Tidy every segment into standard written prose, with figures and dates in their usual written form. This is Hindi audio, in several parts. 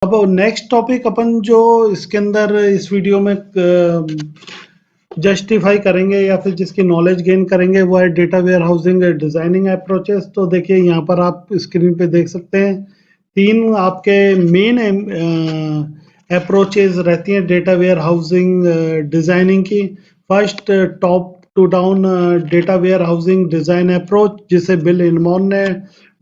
अब नेक्स्ट टॉपिक अपन जो इसके अंदर इस वीडियो में जस्टिफाई करेंगे या फिर जिसकी नॉलेज गेन करेंगे वो है data warehousing designing approaches. तो देखिए यहाँ पर आप स्क्रीन पे देख सकते हैं तीन आपके मेन अप्रोचेस रहती हैं डेटा वेयर हाउसिंग डिजाइनिंग की। First, top to down data warehousing design approach, जिसे बिल इनमॉन ने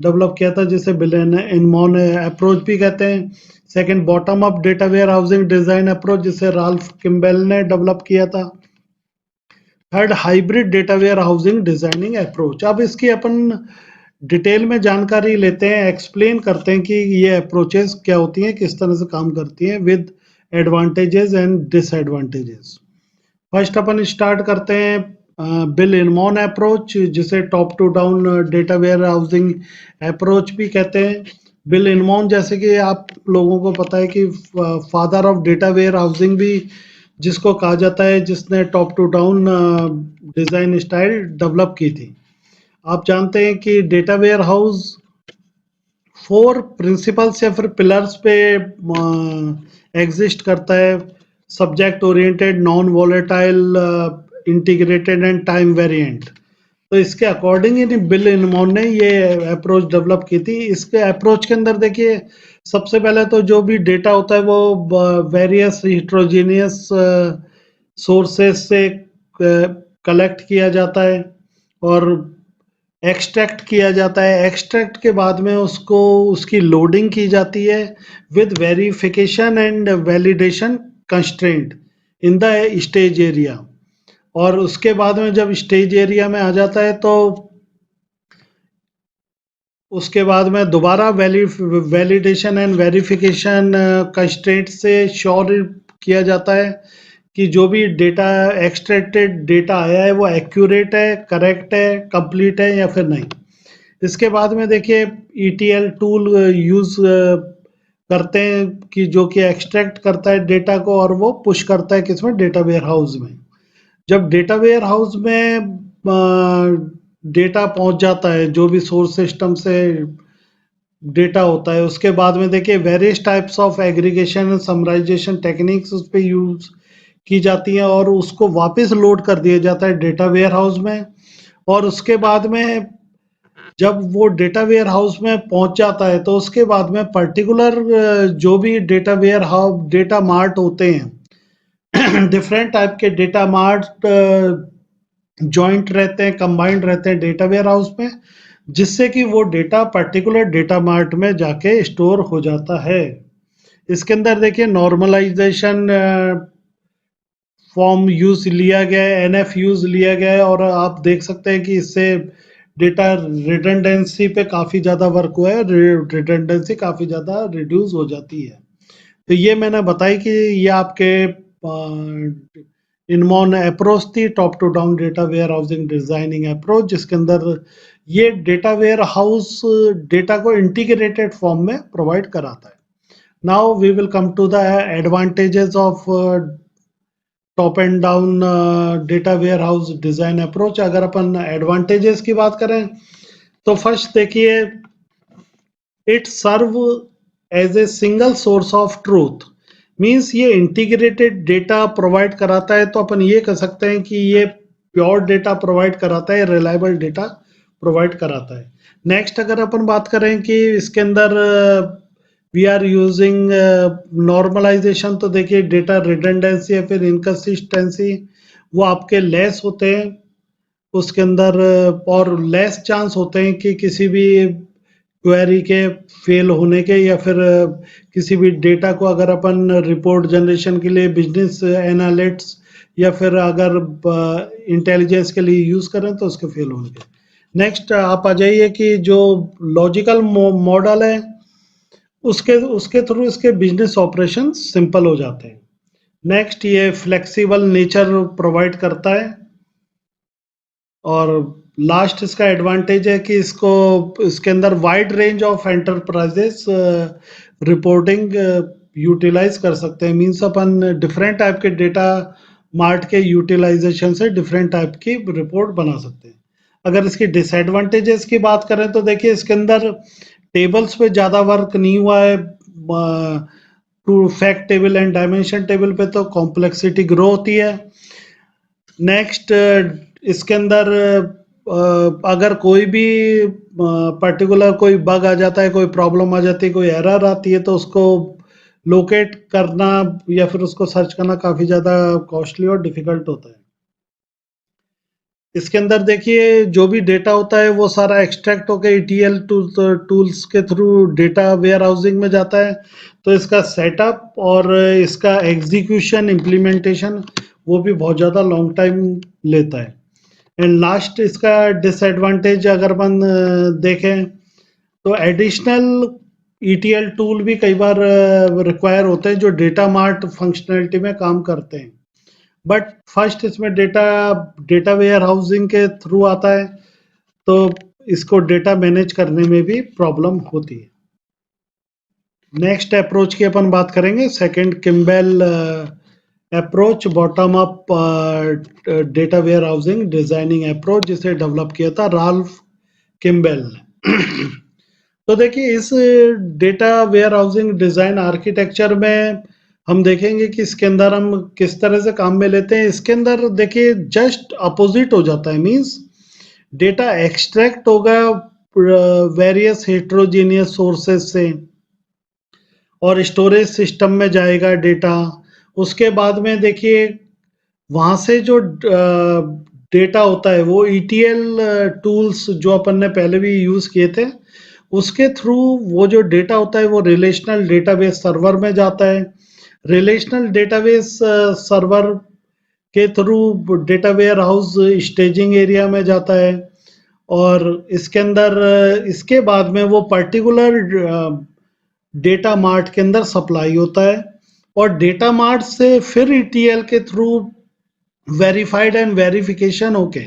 डेवलप किया था, जिसे बिल इनमॉन अप्रोच भी कहते हैं। Second, bottom up data warehousing design approach, जिसे राल्फ किम्बेल ने डेवलप किया था। Third, hybrid data warehousing designing approach. अब इसकी अपन डिटेल में जानकारी लेते हैं, एक्सप्लेन करते हैं कि ये अप्रोचेस क्या होती हैं, किस तरह से काम करती हैं, with advantages and disadvantages. First अपन स्टार्ट करते हैं बिल इनमॉन अप्रोच, जिसे top to down data warehousing approach भी कहते हैं। बिल इनमॉन, जैसे कि आप लोगों को पता है कि father of data warehousing भी जिसको कहा जाता है, जिसने top to down design style develop की थी। आप जानते हैं कि डेटा वेयर हाउस 4 प्रिंसिपल्स या फिर पिलर्स पे एग्जिस्ट करता है: subject oriented, non volatile, integrated and time variant. तो इसके अकॉर्डिंग ही बिल इनमॉन ने ये अप्रोच डेवलप की थी। इसके अप्रोच के अंदर देखिए, सबसे पहले तो जो भी डेटा होता है वो वेरियस हिट्रोजीनियस सोर्सेस से कलेक्ट किया जाता है और एक्सट्रैक्ट किया जाता है। एक्सट्रैक्ट के बाद में उसको उसकी लोडिंग की जाती है with verification and validation constraint in the stage area. और उसके बाद में जब स्टेज एरिया में आ जाता है तो उसके बाद में दोबारा वैलिडेशन एंड वेरिफिकेशन कंस्ट्रेंट से श्योर किया जाता है कि जो भी डेटा एक्सट्रैक्टेड डेटा आया है वो एक्यूरेट है, करेक्ट है, कंप्लीट है या फिर नहीं। इसके बाद में देखिए ETL टूल यूज करते हैं कि जो कि एक्सट्रैक्ट करता है डेटा को और वो पुश करता है किसमें, डेटा वेयर हाउस में। जब डेटा वेयर हाउस में डेटा पहुंच जाता है, जो भी सोर्स सिस्टम से डेटा होता है, उसके बाद में देखिए various types of aggregation summarization techniques उस पर यूज की जाती हैं और उसको वापस लोड कर दिया जाता है डेटा वेयर हाउस में। और उसके बाद में जब वो डेटा वेयर हाउस में पहुंच जाता है तो उसके बाद में पर्टिकुलर जो भी data warehouse data mart होते हैं डिफरेंट टाइप के डेटा मार्ट जॉइंट रहते हैं, कंबाइंड रहते हैं डेटा वेयर हाउस में, जिससे कि वो डेटा पर्टिकुलर डेटा मार्ट में जाके स्टोर हो जाता है। इसके अंदर देखिए नॉर्मलाइजेशन फॉर्म यूज लिया गया है, NF यूज लिया गया है और आप देख सकते हैं कि इससे डेटा रिडंडेंसी पे काफ़ी ज़्यादा वर्क हुआ है, रिडंडेंसी काफ़ी ज़्यादा रिड्यूस हो जाती है। तो ये मैंने बताई कि ये आपके इनमॉन अप्रोच थी, top to down data warehousing designing approach, जिसके अंदर ये डेटा वेयर हाउस डेटा को इंटीग्रेटेड फॉर्म में प्रोवाइड कराता है। Now we will come to the advantages of top and down data warehouse design approach. अगर अपन एडवांटेजेस की बात करें तो फर्स्ट देखिए, it serve as a single source of truth. Means ये इंटीग्रेटेड डेटा प्रोवाइड कराता है, तो अपन ये कह सकते हैं कि ये प्योर डेटा प्रोवाइड कराता है, रिलायबल डेटा प्रोवाइड कराता है। नेक्स्ट अगर अपन बात करें कि इसके अंदर वी आर यूजिंग नॉर्मलाइजेशन, तो देखिए डेटा रिडंडेंसी या फिर इनकंसिस्टेंसी वो आपके लेस होते हैं उसके अंदर, और लेस चांस होते हैं कि किसी भी क्वेरी के फेल होने के या फिर किसी भी डेटा को अगर अपन रिपोर्ट जनरेशन के लिए, बिजनेस एनालिटिक्स या फिर अगर इंटेलिजेंस के लिए यूज करें तो उसके फेल होने के। नेक्स्ट आप आ जाइए कि जो लॉजिकल मॉडल है उसके उसके थ्रू इसके बिजनेस ऑपरेशन सिंपल हो जाते हैं। नेक्स्ट ये फ्लेक्सिबल नेचर प्रोवाइड करता है। और लास्ट इसका एडवांटेज है कि इसके अंदर wide range of enterprises reporting utilize कर सकते हैं। मीन्स अपन डिफरेंट टाइप के डेटा मार्ट के यूटिलाइजेशन से डिफरेंट टाइप की रिपोर्ट बना सकते हैं। अगर इसकी डिसएडवांटेजेस की बात करें तो देखिए इसके अंदर टेबल्स पे ज़्यादा वर्क नहीं हुआ है, to fact table and dimension table पे तो कॉम्प्लेक्सिटी ग्रो होती है। नेक्स्ट इसके अंदर अगर कोई भी पर्टिकुलर कोई बग आ जाता है, कोई प्रॉब्लम आ जाती है, कोई एरर आती है, तो उसको लोकेट करना या फिर उसको सर्च करना काफ़ी ज़्यादा कॉस्टली और डिफिकल्ट होता है। इसके अंदर देखिए जो भी डेटा होता है वो सारा एक्सट्रैक्ट होकर ईटीएल टूल्स के थ्रू डेटा वेयर हाउसिंग में जाता है। तो इसका सेटअप और इसका एग्जीक्यूशन इम्प्लीमेंटेशन वो भी बहुत ज़्यादा लॉन्ग टाइम लेता है। एंड लास्ट इसका डिसएडवांटेज अगर अपन देखें तो एडिशनल ईटीएल टूल भी कई बार रिक्वायर होते हैं जो डेटा मार्ट फंक्शनैलिटी में काम करते हैं। बट फर्स्ट इसमें डेटा वेयर हाउसिंग के थ्रू आता है, तो इसको डेटा मैनेज करने में भी प्रॉब्लम होती है। नेक्स्ट अप्रोच की अपन बात करेंगे, second Kimball approach, bottom up data warehousing designing approach, जिसे डेवलप किया था राल्फ किम्बेल ने। तो देखिए इस data warehousing design architecture में हम देखेंगे कि इसके अंदर हम किस तरह से काम में लेते हैं। इसके अंदर देखिए जस्ट अपोजिट हो जाता है, मींस डेटा एक्सट्रैक्ट होगा वेरियस हेट्रोजीनियस सोर्सेज से और स्टोरेज सिस्टम में जाएगा डेटा। उसके बाद में देखिए वहाँ से जो डेटा होता है वो ईटीएल टूल्स जो अपन ने पहले भी यूज़ किए थे उसके थ्रू वो जो डेटा होता है वो रिलेशनल डेटाबेस सर्वर में जाता है। रिलेशनल डेटाबेस सर्वर के through data warehouse staging area में जाता है और इसके अंदर इसके बाद में वो पर्टिकुलर डेटा मार्ट के अंदर सप्लाई होता है और डेटा मार्ट से फिर ईटीएल के थ्रू वेरीफाइड एंड वेरिफिकेशन होके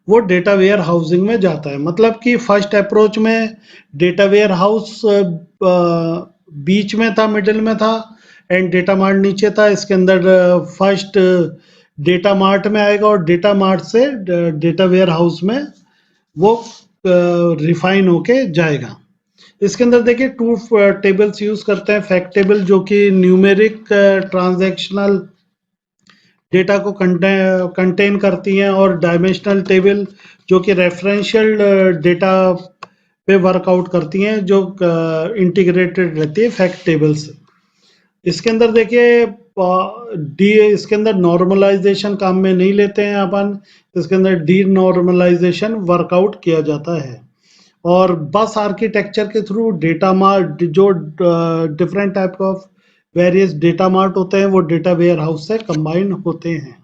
वो डेटा वेयर हाउसिंग में जाता है। मतलब कि फर्स्ट अप्रोच में डेटा वेयर हाउस बीच में था, मिडिल में था एंड डेटा मार्ट नीचे था। इसके अंदर फर्स्ट डेटा मार्ट में आएगा और डेटा मार्ट से डेटा वेयर हाउस में वो रिफाइन होके जाएगा। इसके अंदर देखिए टू टेबल्स यूज करते हैं, फैक्ट टेबल जो कि न्यूमेरिक ट्रांजैक्शनल डेटा को कंटेन करती हैं और डायमेंशनल टेबल जो कि रेफरेंशियल डेटा पे वर्कआउट करती हैं, जो इंटीग्रेटेड रहती है फैक्ट टेबल से। इसके अंदर देखिए डी इसके अंदर नॉर्मलाइजेशन काम में नहीं लेते हैं अपन, इसके अंदर डी नॉर्मलाइजेशन वर्कआउट किया जाता है और बस आर्किटेक्चर के थ्रू डेटा मार्ट जो different type of various data mart होते हैं वो डेटा वेयर हाउस से कंबाइन होते हैं।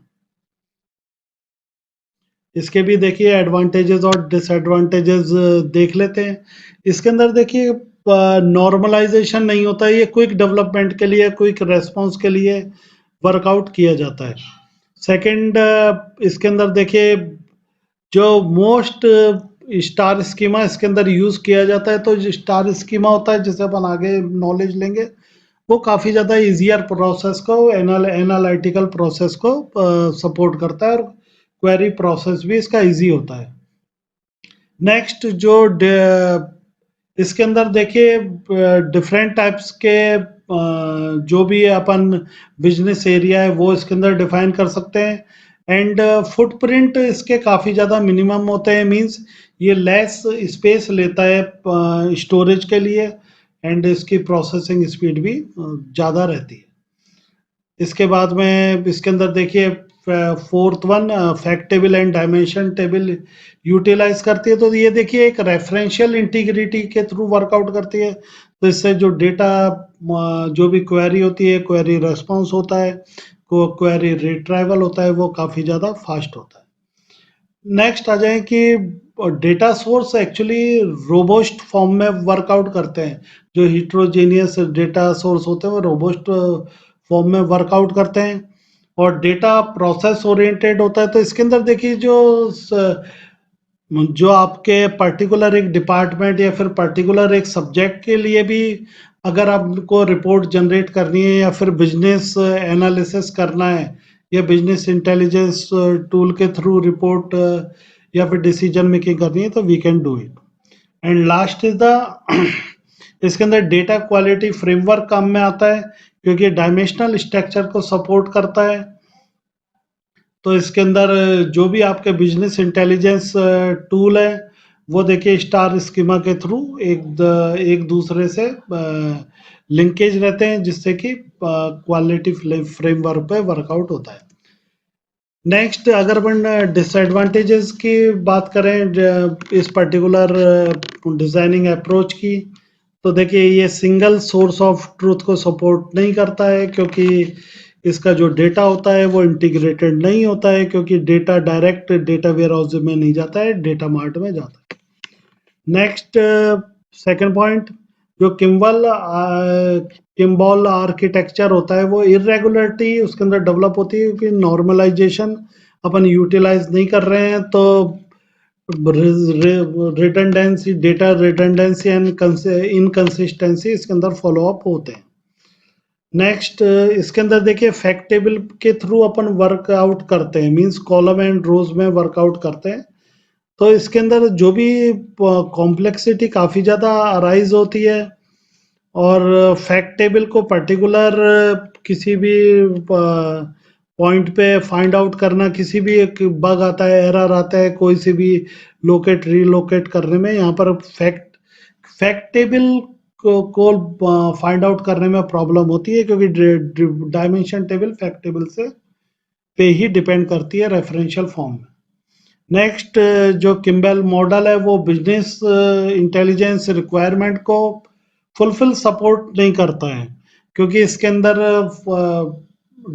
इसके भी देखिए एडवांटेजेस और डिसएडवांटेजेस देख लेते हैं। इसके अंदर देखिए नॉर्मलाइजेशन नहीं होता है, ये क्विक डेवलपमेंट के लिए, क्विक रेस्पॉन्स के लिए वर्कआउट किया जाता है। सेकंड इसके अंदर देखिए जो मोस्ट स्टार स्कीमा इसके अंदर यूज किया जाता है, तो जो स्टार स्कीमा होता है जिसे अपन आगे नॉलेज लेंगे वो काफ़ी ज़्यादा इजियर प्रोसेस को एनालिटिकल प्रोसेस को सपोर्ट करता है और क्वेरी प्रोसेस भी इसका इजी होता है। नेक्स्ट जो इसके अंदर देखिए डिफरेंट टाइप्स के जो भी अपन बिजनेस एरिया है वो इसके अंदर डिफाइन कर सकते हैं एंड फुटप्रिंट इसके काफ़ी ज़्यादा मिनिमम होते हैं, मींस ये लेस स्पेस लेता है स्टोरेज के लिए एंड इसकी प्रोसेसिंग स्पीड भी ज़्यादा रहती है। इसके बाद में इसके अंदर देखिए fourth one fact table and dimension table utilize करती है। तो ये देखिए एक रेफरेंशियल इंटीग्रिटी के थ्रू वर्कआउट करती है, तो इससे जो डेटा जो भी क्वेरी होती है, क्वेरी रेस्पॉन्स होता है, क्वेरी रिट्राइवल होता है, वो काफ़ी ज़्यादा फास्ट होता है। नेक्स्ट आ जाए कि data source actually robust form में वर्कआउट करते हैं। जो हिट्रोजेनियस डेटा सोर्स होते हैं वो रोबोस्ट फॉर्म में वर्कआउट करते हैं और डेटा प्रोसेस ओरिएंटेड होता है। तो इसके अंदर देखिए जो आपके पर्टिकुलर एक डिपार्टमेंट या फिर पर्टिकुलर एक सब्जेक्ट के लिए भी अगर आपको रिपोर्ट जनरेट करनी है या फिर बिजनेस एनालिसिस करना है या बिजनेस इंटेलिजेंस टूल के थ्रू रिपोर्ट या फिर डिसीजन मेकिंग करनी है, तो we can do it. And last is the इसके अंदर डेटा क्वालिटी फ्रेमवर्क काम में आता है क्योंकि डायमेंशनल स्ट्रक्चर को सपोर्ट करता है। तो इसके अंदर जो भी आपके बिजनेस इंटेलिजेंस टूल है वो देखिए स्टार स्कीमा के थ्रू एक दूसरे से लिंकेज रहते हैं, जिससे कि क्वालिटी फ्रेमवर्क पे वर्कआउट होता है। नेक्स्ट अगर अपन डिसएडवांटेजेस की बात करें इस पर्टिकुलर डिजाइनिंग अप्रोच की, तो देखिए ये सिंगल सोर्स ऑफ ट्रूथ को सपोर्ट नहीं करता है, क्योंकि इसका जो डेटा होता है वो इंटीग्रेटेड नहीं होता है, क्योंकि data direct data warehouse में नहीं जाता है, डेटा मार्ट में जाता है। नेक्स्ट सेकंड पॉइंट, जो किम्बॉल आर्किटेक्चर होता है वो इरेगुलरिटी उसके अंदर डेवलप होती है, क्योंकि नॉर्मलाइजेशन अपन यूटिलाइज नहीं कर रहे हैं, तो redundancy, data redundancy and inconsistency इसके अंदर फॉलो अप होते हैं। नेक्स्ट इसके अंदर देखिए फैक्ट टेबल के थ्रू अपन वर्कआउट करते हैं, मींस कॉलम एंड रोज में वर्कआउट करते हैं। तो इसके अंदर जो भी कॉम्प्लेक्सिटी काफ़ी ज़्यादा अराइज होती है, और फैक्ट टेबल को पर्टिकुलर किसी भी पॉइंट पे फाइंड आउट करना, किसी भी एक बग आता है, एरर आता है, कोई से भी लोकेट रीलोकेट करने में, यहाँ पर फैक्ट टेबल को फाइंड आउट करने में प्रॉब्लम होती है, क्योंकि डायमेंशन टेबल फैक्ट टेबल से पे ही डिपेंड करती है रेफरेंशियल फॉर्म में। नेक्स्ट जो किम्बेल मॉडल है वो बिजनेस इंटेलिजेंस रिक्वायरमेंट को फुलफिल सपोर्ट नहीं करता है, क्योंकि इसके अंदर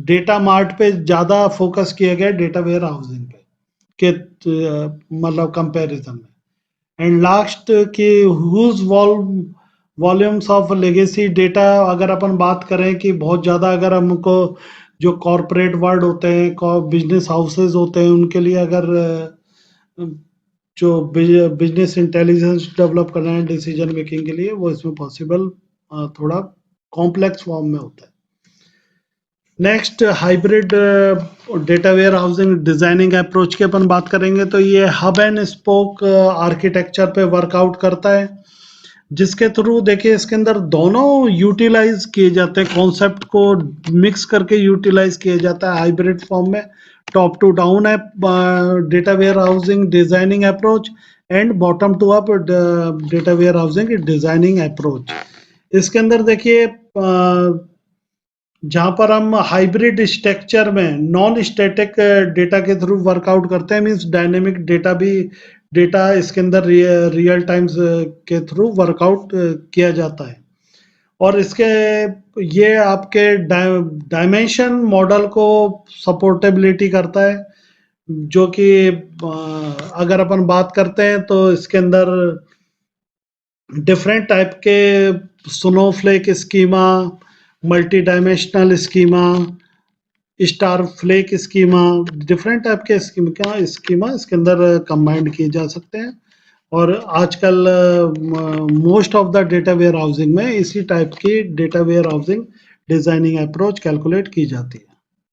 डेटा मार्ट पे ज़्यादा फोकस किया गया है डेटा वेयर हाउसिंग पे के मतलब कंपैरिजन में। एंड लास्ट की huge volumes of legacy data, अगर अपन बात करें कि बहुत ज़्यादा अगर हमको जो कॉरपोरेट वर्ल्ड होते हैं, बिजनेस हाउसेज होते हैं, उनके लिए अगर जो बिजनेस इंटेलिजेंस डेवलप करना है डिसीजन मेकिंग के लिए, वो इसमें पॉसिबल थोड़ा कॉम्प्लेक्स फॉर्म में होता है। Next hybrid data warehousing designing approach की अपन बात करेंगे, तो ये हब एंड स्पोक आर्किटेक्चर पे वर्कआउट करता है, जिसके थ्रू देखिए इसके अंदर दोनों यूटिलाइज किए जाते हैं, कॉन्सेप्ट को मिक्स करके यूटिलाइज किया जाता है हाइब्रिड फॉर्म में। टॉप टू डाउन है data warehousing designing approach, and bottom to up data warehousing designing approach. इसके अंदर देखिए जहाँ पर हम हाइब्रिड स्ट्रक्चर में नॉन स्टैटिक डेटा के थ्रू वर्कआउट करते हैं, मीन्स डायनेमिक डेटा भी डेटा इसके अंदर रियल टाइम्स के थ्रू वर्कआउट किया जाता है, और इसके ये आपके डायमेंशन मॉडल को सपोर्टेबिलिटी करता है, जो कि अगर अपन बात करते हैं तो इसके अंदर डिफरेंट टाइप के snowflake schema, multi dimensional schema, star flake schema, different type के स्कीमा इसके अंदर कंबाइंड किए जा सकते हैं, और आजकल most of the data warehousing में इसी टाइप की data warehousing designing approach calculate की जाती है।